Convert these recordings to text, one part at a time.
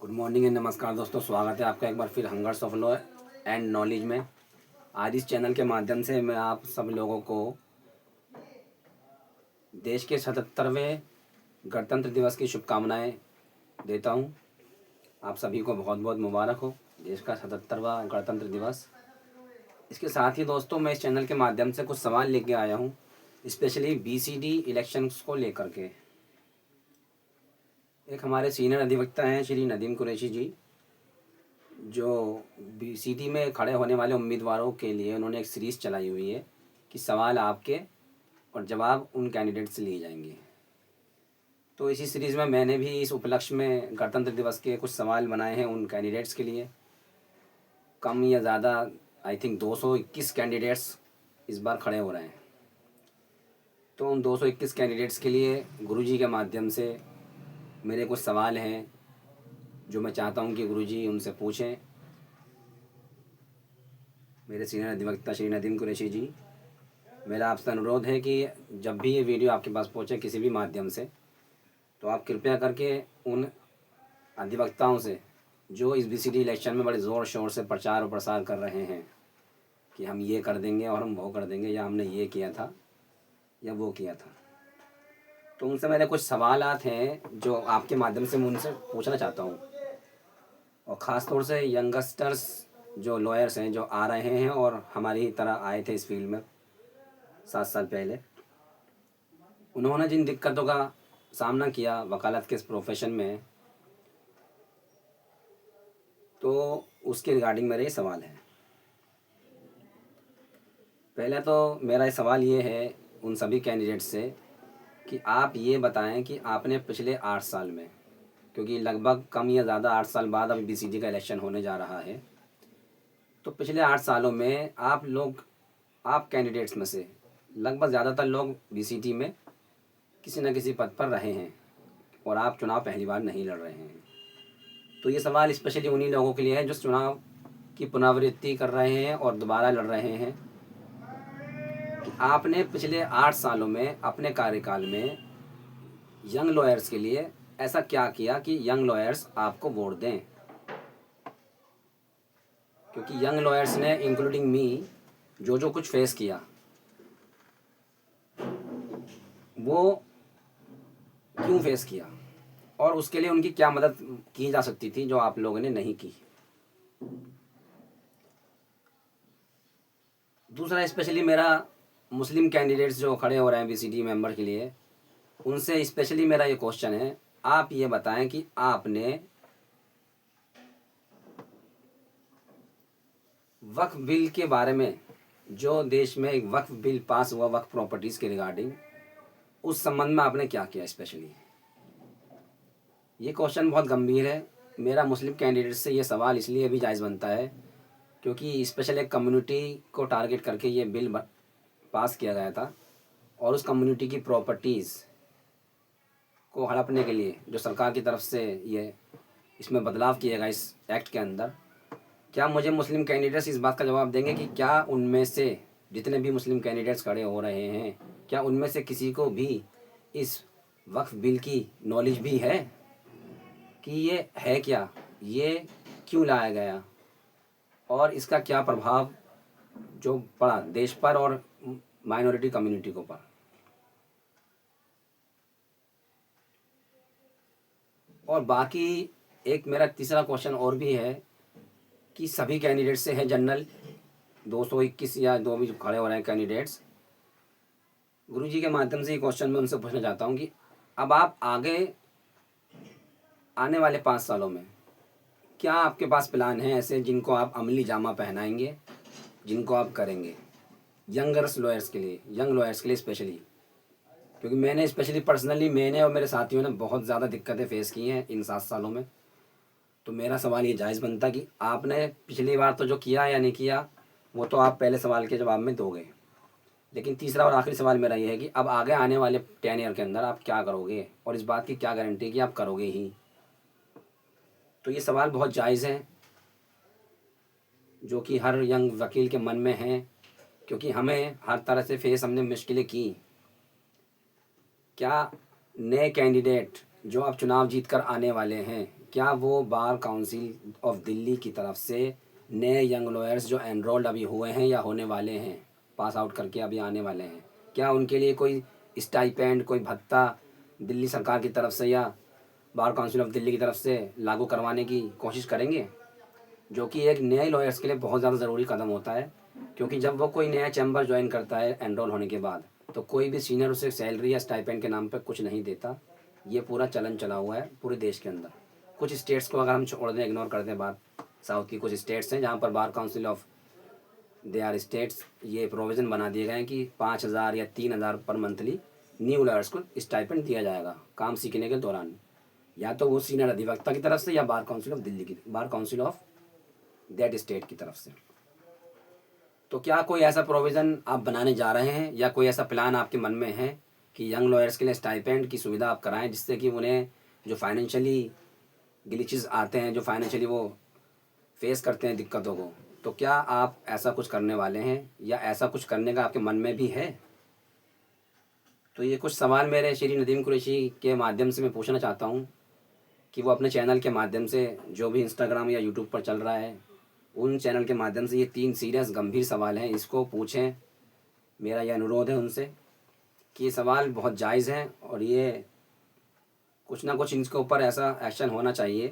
Good morning and नमस्कार दोस्तों, स्वागत है आपका एक बार फिर hungers of law and knowledge में। आज इस चैनल के माध्यम से मैं आप सब लोगों को देश के 77वें गणतंत्र दिवस की शुभकामनाएं देता हूं। आप सभी को बहुत बहुत मुबारक हो देश का 77वां गणतंत्र दिवस। इसके साथ ही दोस्तों, मैं इस चैनल के माध्यम से कुछ सवाल लेके आया हूं, स्पेशली BCD इलेक्शंस को लेकर के। एक हमारे सीनियर अधिवक्ता हैं श्री नदीम कुरैशी जी, जो BCD में खड़े होने वाले उम्मीदवारों के लिए उन्होंने एक सीरीज़ चलाई हुई है कि सवाल आपके और जवाब उन कैंडिडेट से लिए जाएंगे। तो इसी सीरीज़ में मैंने भी इस उपलक्ष्य में गणतंत्र दिवस के कुछ सवाल बनाए हैं उन कैंडिडेट्स के लिए। कम या ज़्यादा आई थिंक 221 कैंडिडेट्स इस बार खड़े हो रहे हैं। तो उन 221 कैंडिडेट्स के लिए गुरुजी के माध्यम से मेरे कुछ सवाल हैं जो मैं चाहता हूं कि गुरुजी उनसे पूछें। मेरे सीनियर अधिवक्ता श्री नदीम कुरैशी जी, मेरा आपसे अनुरोध है कि जब भी ये वीडियो आपके पास पहुंचे किसी भी माध्यम से, तो आप कृपया करके उन अधिवक्ताओं से जो इस BCD इलेक्शन में बड़े ज़ोर शोर से प्रचार और प्रसार कर रहे हैं कि हम ये कर देंगे और हम वो कर देंगे, या हमने ये किया था या वो किया था, तो उनसे मेरे कुछ सवालात हैं जो आपके माध्यम से मैं उनसे पूछना चाहता हूँ। और ख़ास तौर से यंगस्टर्स जो लॉयर्स हैं जो आ रहे हैं और हमारी तरह आए थे इस फील्ड में 7 साल पहले, उन्होंने जिन दिक्कतों का सामना किया वकालत के इस प्रोफेशन में, तो उसके रिगार्डिंग मेरे ये सवाल हैं। पहले तो मेरा सवाल ये है उन सभी कैंडिडेट्स से कि आप ये बताएं कि आपने पिछले 8 साल में, क्योंकि लगभग कम या ज़्यादा 8 साल बाद अभी BCD का इलेक्शन होने जा रहा है, तो पिछले 8 सालों में आप कैंडिडेट्स में से लगभग ज़्यादातर लोग BCD में किसी न किसी पद पर रहे हैं और आप चुनाव पहली बार नहीं लड़ रहे हैं। तो ये सवाल स्पेशली उन्हीं लोगों के लिए है जो चुनाव की पुनरावृत्ति कर रहे हैं और दोबारा लड़ रहे हैं कि आपने पिछले 8 सालों में अपने कार्यकाल में यंग लॉयर्स के लिए ऐसा क्या किया कि यंग लॉयर्स आपको वोट दें। क्योंकि यंग लॉयर्स ने इंक्लूडिंग मी जो कुछ फेस किया वो क्यों फेस किया और उसके लिए उनकी क्या मदद की जा सकती थी जो आप लोगों ने नहीं की। दूसरा, स्पेशली मेरा मुस्लिम कैंडिडेट्स जो खड़े हो रहे हैं BCD मेंबर के लिए, उनसे स्पेशली मेरा ये क्वेश्चन है, आप ये बताएं कि आपने वक्फ बिल के बारे में, जो देश में एक वक्फ बिल पास हुआ वक्फ प्रॉपर्टीज़ के रिगार्डिंग, उस संबंध में आपने क्या किया स्पेशली। ये क्वेश्चन बहुत गंभीर है। मेरा मुस्लिम कैंडिडेट से ये सवाल इसलिए भी जायज़ बनता है क्योंकि स्पेशल एक कम्युनिटी को टारगेट करके ये बिल पास किया गया था और उस कम्युनिटी की प्रॉपर्टीज़ को हड़पने के लिए जो सरकार की तरफ से ये इसमें बदलाव किया गया इस एक्ट के अंदर, क्या मुझे मुस्लिम कैंडिडेट्स इस बात का जवाब देंगे कि क्या उनमें से जितने भी मुस्लिम कैंडिडेट्स खड़े हो रहे हैं, क्या उनमें से किसी को भी इस वक्फ बिल की नॉलेज भी है कि ये है क्या, ये क्यों लाया गया और इसका क्या प्रभाव जो पड़ा देश पर और माइनॉरिटी कम्युनिटी को पर। और बाकी एक मेरा तीसरा क्वेश्चन और भी है कि सभी कैंडिडेट से है जनरल 221 या दो भी खड़े हो रहे हैं कैंडिडेट्स, गुरुजी के माध्यम से ये क्वेश्चन मैं उनसे पूछना चाहता हूँ कि अब आप आगे आने वाले 5 सालों में क्या आपके पास प्लान है ऐसे जिनको आप अमली जामा पहनाएंगे, जिनको आप करेंगे यंगर्स लॉयर्स के लिए, यंग लॉयर्स के लिए स्पेशली। क्योंकि मैंने स्पेशली पर्सनली मैंने और मेरे साथियों ने बहुत ज़्यादा दिक्कतें फेस की हैं इन 7 सालों में। तो मेरा सवाल ये जायज़ बनता कि आपने पिछली बार तो जो किया या नहीं किया वो तो आप पहले सवाल के जवाब में दोगे, लेकिन तीसरा और आखिरी सवाल मेरा ये है कि अब आगे आने वाले 10 ईयर के अंदर आप क्या करोगे और इस बात की क्या गारंटी कि आप करोगे ही। तो ये सवाल बहुत जायज़ हैं जो कि हर यंग वकील के मन में हैं, क्योंकि हमें हर तरह से फेस हमने मुश्किलें की। क्या नए कैंडिडेट जो अब चुनाव जीत कर आने वाले हैं, क्या वो बार काउंसिल ऑफ दिल्ली की तरफ से नए यंग लॉयर्स जो एनरोल्ड अभी हुए हैं या होने वाले हैं, पास आउट करके अभी आने वाले हैं, क्या उनके लिए कोई स्टाइपेंड, कोई भत्ता दिल्ली सरकार की तरफ से या बार काउंसिल ऑफ दिल्ली की तरफ से लागू करवाने की कोशिश करेंगे? जो कि एक नए लॉयर्स के लिए बहुत ज़्यादा ज़रूरी कदम होता है, क्योंकि जब वो कोई नया चैम्बर ज्वाइन करता है एनरोल होने के बाद, तो कोई भी सीनियर उसे सैलरी या स्टाइपेंड के नाम पर कुछ नहीं देता। ये पूरा चलन चला हुआ है पूरे देश के अंदर। कुछ स्टेट्स को अगर हम छोड़ दें, इग्नोर कर दें बात, साउथ की कुछ स्टेट्स हैं जहाँ पर bar council of their states ये प्रोविज़न बना दिए गए हैं कि 5,000 या 3,000 पर मंथली न्यू लॉयर्स को स्टाइपेंड दिया जाएगा काम सीखने के दौरान, या तो वो सीनियर अधिवक्ता की तरफ से या बार काउंसिल ऑफ दिल्ली की, बार काउंसिल ऑफ दैट स्टेट की तरफ से। तो क्या कोई ऐसा प्रोविज़न आप बनाने जा रहे हैं या कोई ऐसा प्लान आपके मन में है कि यंग लॉयर्स के लिए स्टाइपेंड की सुविधा आप कराएं, जिससे कि उन्हें जो फाइनेंशियली ग्लिचेस आते हैं, जो फाइनेंशियली वो फेस करते हैं दिक्कतों को, तो क्या आप ऐसा कुछ करने वाले हैं या ऐसा कुछ करने का आपके मन में भी है? तो ये कुछ सवाल मेरे श्री नदीम कुरैशी के माध्यम से मैं पूछना चाहता हूँ कि वो अपने चैनल के माध्यम से, जो भी इंस्टाग्राम या यूट्यूब पर चल रहा है, उन चैनल के माध्यम से ये 3 सीरियस गंभीर सवाल हैं, इसको पूछें। मेरा यह अनुरोध है उनसे कि ये सवाल बहुत जायज़ हैं और ये कुछ ना कुछ इनके ऊपर ऐसा एक्शन होना चाहिए।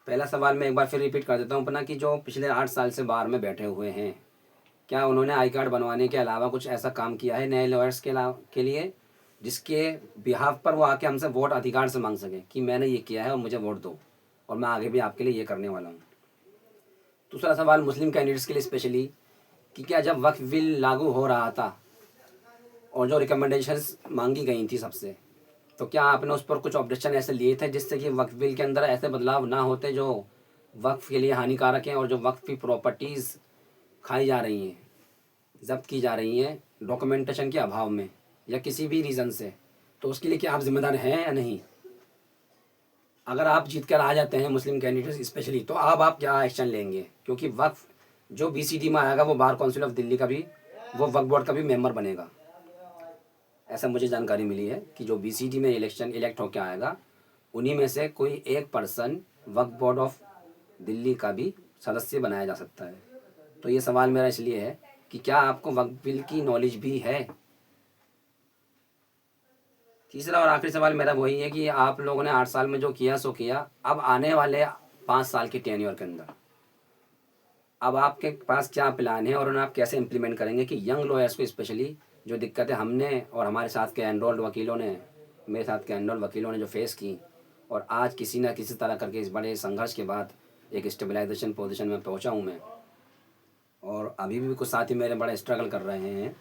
पहला सवाल मैं एक बार फिर रिपीट कर देता हूँ अपना, कि जो पिछले 8 साल से बार में बैठे हुए हैं, क्या उन्होंने आई कार्ड बनवाने के अलावा कुछ ऐसा काम किया है नए लॉयर्स के लिए, जिसके बिहाफ पर वो आके हमसे वोट अधिकार से मांग सके कि मैंने ये किया है और मुझे वोट दो और मैं आगे भी आपके लिए ये करने वाला हूँ। दूसरा सवाल मुस्लिम कैंडिडेट्स के लिए स्पेशली, कि क्या जब वक्फ बिल लागू हो रहा था और जो रिकमेंडेशंस मांगी गई थी सबसे, तो क्या आपने उस पर कुछ ऑब्जेक्शन ऐसे लिए थे जिससे कि वक्फ बिल के अंदर ऐसे बदलाव ना होते जो वक्फ के लिए हानिकारक हैं, और जो वक्फ की प्रॉपर्टीज़ खाई जा रही हैं, जब्त की जा रही हैं डॉक्यूमेंटेशन के अभाव में या किसी भी रीज़न से, तो उसके लिए क्या आप जिम्मेदार हैं या नहीं? अगर आप जीत कर आ जाते हैं मुस्लिम कैंडिडेट्स स्पेशली, तो अब आप क्या एक्शन लेंगे? क्योंकि वक्फ जो बीसीडी में आएगा वो बार काउंसिल ऑफ दिल्ली का भी, वो वक्फ बोर्ड का भी मेंबर बनेगा। ऐसा मुझे जानकारी मिली है कि जो बीसीडी में इलेक्ट होकर आएगा, उन्हीं में से कोई एक person Waqf board of Delhi का भी सदस्य बनाया जा सकता है। तो ये सवाल मेरा इसलिए है कि क्या आपको वक्फ बिल की नॉलेज भी है? तीसरा और आखिरी सवाल मेरा वही है कि आप लोगों ने 8 साल में जो किया सो किया, अब आने वाले 5 साल के टेन्योर के अंदर अब आपके पास क्या प्लान है और उन्हें आप कैसे इम्प्लीमेंट करेंगे कि यंग लॉयर्स को स्पेशली जो दिक्कतें हमने और हमारे साथ के एनरोल्ड वकीलों ने, मेरे साथ के एनरोल्ड वकीलों ने जो फेस की, और आज किसी ना किसी तरह करके इस बड़े संघर्ष के बाद एक स्टेबलाइजेशन पोजीशन में पहुंचा हूं मैं, और अभी भी कुछ साथी मेरे बड़ा स्ट्रगल कर रहे हैं।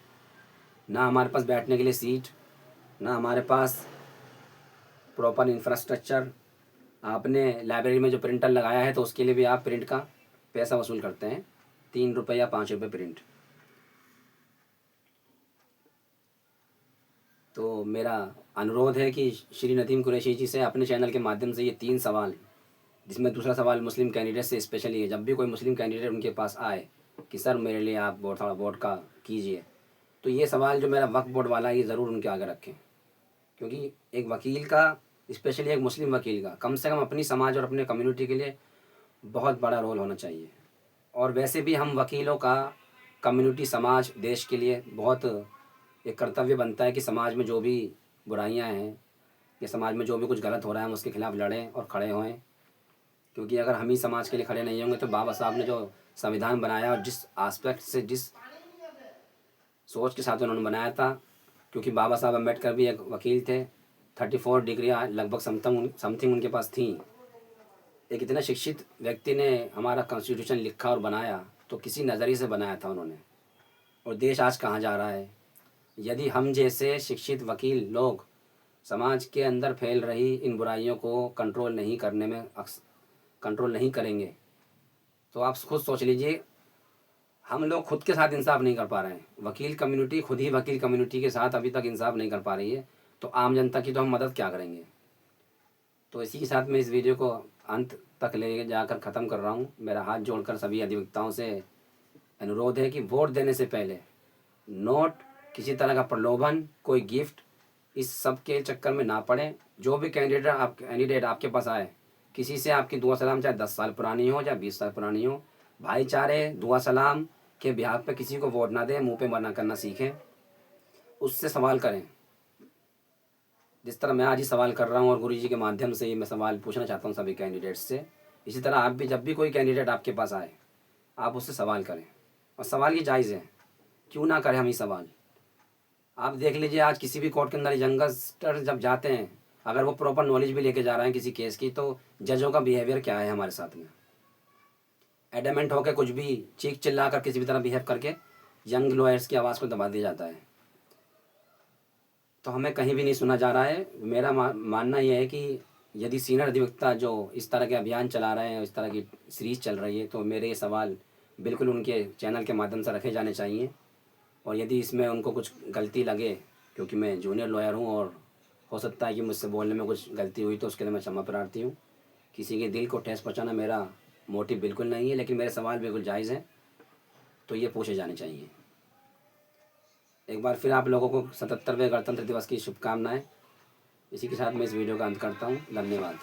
ना हमारे पास बैठने के लिए सीट, ना हमारे पास प्रॉपर इंफ्रास्ट्रक्चर। आपने लाइब्रेरी में जो प्रिंटर लगाया है तो उसके लिए भी आप प्रिंट का पैसा वसूल करते हैं, 3 रुपये या 5 रुपये प्रिंट। तो मेरा अनुरोध है कि श्री नदीम कुरैशी जी से अपने चैनल के माध्यम से ये 3 सवाल, जिसमें दूसरा सवाल मुस्लिम कैंडिडेट से स्पेशली है, जब भी कोई मुस्लिम कैंडिडेट उनके पास आए कि सर मेरे लिए आप थोड़ा वोट का कीजिए, तो ये सवाल जो मेरा वक्फ बोर्ड वाला है ये ज़रूर उनके आगे रखें। क्योंकि एक वकील का, स्पेशली एक मुस्लिम वकील का, कम से कम अपनी समाज और अपने कम्युनिटी के लिए बहुत बड़ा रोल होना चाहिए। और वैसे भी हम वकीलों का कम्युनिटी, समाज, देश के लिए बहुत एक कर्तव्य बनता है कि समाज में जो भी बुराइयां हैं या समाज में जो भी कुछ गलत हो रहा है हम उसके खिलाफ़ लड़ें और खड़े होएं। क्योंकि अगर हम ही समाज के लिए खड़े नहीं होंगे तो बाबा साहब ने जो संविधान बनाया और जिस आस्पेक्ट से, जिस सोच के साथ उन्होंने बनाया था, क्योंकि बाबा साहब अम्बेडकर भी एक वकील थे, 34 डिग्री लगभग समथिंग उनके पास थी। एक इतना शिक्षित व्यक्ति ने हमारा कॉन्स्टिट्यूशन लिखा और बनाया तो किसी नज़रिए से बनाया था उन्होंने। और देश आज कहाँ जा रहा है? यदि हम जैसे शिक्षित वकील लोग समाज के अंदर फैल रही इन बुराइयों को कंट्रोल नहीं करेंगे, तो आप खुद सोच लीजिए, हम लोग खुद के साथ इंसाफ नहीं कर पा रहे हैं, वकील कम्युनिटी खुद ही वकील कम्युनिटी के साथ अभी तक इंसाफ नहीं कर पा रही है, तो आम जनता की तो हम मदद क्या करेंगे? तो इसी के साथ मैं इस वीडियो को अंत तक ले जाकर ख़त्म कर रहा हूँ। मेरा हाथ जोड़कर सभी अधिवक्ताओं से अनुरोध है कि वोट देने से पहले नोट, किसी तरह का प्रलोभन, कोई गिफ्ट, इस सब के चक्कर में ना पड़ें। जो भी कैंडिडेट आपके पास आए किसी से आपकी दुआ सलाम चाहे 10 साल पुरानी हो या 20 साल पुरानी हो, भाईचारे दुआ सलाम के बिहाफ पे किसी को वोट ना दें, मुंह पे मना करना सीखें, उससे सवाल करें। जिस तरह मैं आज ही सवाल कर रहा हूँ और गुरुजी के माध्यम से ही मैं सवाल पूछना चाहता हूँ सभी कैंडिडेट्स से, इसी तरह आप भी जब भी कोई कैंडिडेट आपके पास आए आप उससे सवाल करें, और सवाल ये जायज़ है, क्यों ना करें हम ही सवाल। आप देख लीजिए आज किसी भी कोर्ट के अंदर यंगस्टर जब जाते हैं, अगर वो प्रॉपर नॉलेज भी लेके जा रहे हैं किसी केस की, तो जजों का बिहेवियर क्या है हमारे साथ में, एडमेंट होकर कुछ भी चीख चिल्ला कर किसी भी तरह बिहेव करके यंग लॉयर्स की आवाज़ को दबा दिया जाता है। तो हमें कहीं भी नहीं सुना जा रहा है। मेरा मानना यह है कि यदि सीनियर अधिवक्ता जो इस तरह के अभियान चला रहे हैं, इस तरह की सीरीज़ चल रही है, तो मेरे ये सवाल बिल्कुल उनके चैनल के माध्यम से रखे जाने चाहिए। और यदि इसमें उनको कुछ गलती लगे, क्योंकि मैं जूनियर लॉयर हूँ और हो सकता है कि मुझसे बोलने में कुछ गलती हुई, तो उसके लिए मैं क्षमा प्रार्थी हूँ। किसी के दिल को ठेस पहुँचाना मेरा मोटिव बिल्कुल नहीं है, लेकिन मेरे सवाल बिल्कुल जायज़ हैं, तो ये पूछे जाने चाहिए। एक बार फिर आप लोगों को 77वें गणतंत्र दिवस की शुभकामनाएं। इसी के साथ मैं इस वीडियो का अंत करता हूँ। धन्यवाद।